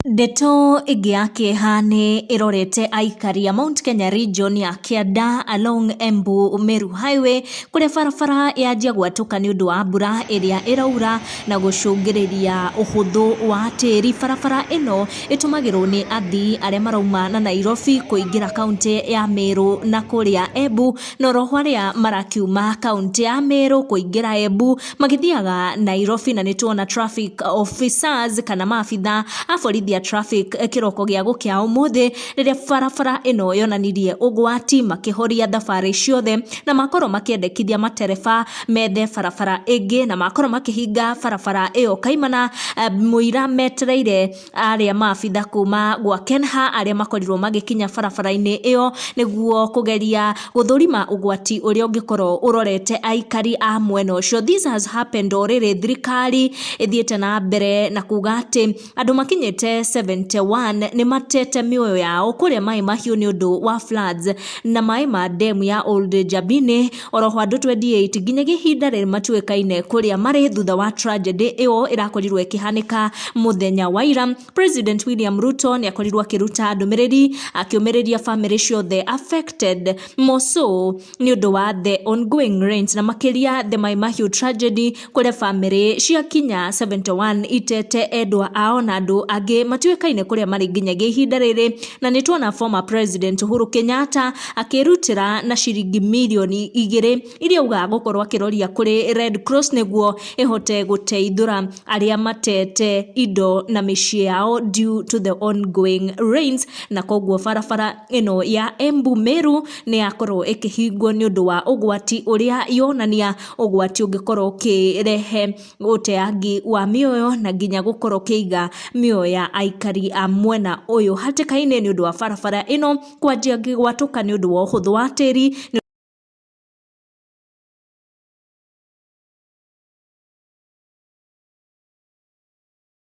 Ndeto ĩngĩ ya kĩeha nĩ ĩrorete aikari a Mount Kenya region ya Kianda along Embu Meru Highway kũrĩa barabara yanjia gwatũka nĩ ũndũ wa mbura ĩrĩa ĩraura na gũcũngĩrĩria ũhũthũ wa tĩri. Barabara ĩno ĩtũmagĩrwo nĩ athii arĩa marauma na Nairobi kũingĩra kaũntĩ ya Meru na kũrĩa Embu, na oroho arĩa marakiuma kaũntĩ ya Meru kũingĩra Embu magĩthiaga Nairobi, na nĩtuona traffic officers kana maabitha a borithi ya traffic kĩroko gĩa gũkĩa ũmũthĩ rĩrĩa barabara ĩno yonanirie ũgwati makĩhoria thabarĩ ciothe na makorwo makĩendekithia matereba methe barabara ĩngĩ na makorwo makĩhinga barabara ĩyo kaimana, mũira metereire arĩa maabitha kuma gwa Kenha arĩa makorirwo magĩkinya barabara-inĩ ĩyo nĩguo kũgeria gũthũrima ũgwati ũrĩa ũngĩkorwo ũrorete aikari a mwena ũcio. This has happened rĩrĩ thirikari ĩthiĩte na mbere na kuga atĩ andũ makinyĩte 71 nĩ matete mĩoyo yao kũrĩa Mai Mahiũ nĩ ũndũ wa floods na maĩ ma demu ya Old Jabini. Oroho andũ 28 nginyagia ihinda rĩrĩ matuĩkaine kũrĩa marĩ thutha wa tragedy ĩyo ĩrakorirwo ĩkĩhanĩka mũthenya wa ira. President William Ruto nĩ akorirwo akĩruta ndũmĩrĩri akĩũmĩrĩria family ciothe affected moso nĩ ũndũ wa the ongoing rains na makĩria the Mai Mahiũ tragedy kũrĩa family ciakinya 71 itete endwa ao na andũ angĩ matuĩkaine kũrĩa marĩ nginyagia ihinda rĩrĩ. Na nĩtuona former president Uhuru Kenyatta akĩrutĩra na ciringi mirioni 2 iria auga gũkorwo akĩroria kũrĩ Red Cross nĩguo ĩhote gũteithũra arĩa matete indo na mĩciĩ yao due to the ongoing rains, na koguo barabara ĩno ya Embu Meru nĩ yakorwo ĩkĩhingwo nĩ ũndũ wa ũgwati ũrĩa yonania ũgwati ũngĩkorwo ũkĩrehe ũteangi wa mĩoyo na nginya gũkorwo kĩiga mĩoyo ya aikari a mwena ũyũ hatĩka-inĩ nĩ ũndũ wa barabara ĩno kwanjia gwatũka nĩ ũndũ wa ũhũthũ wa tĩri.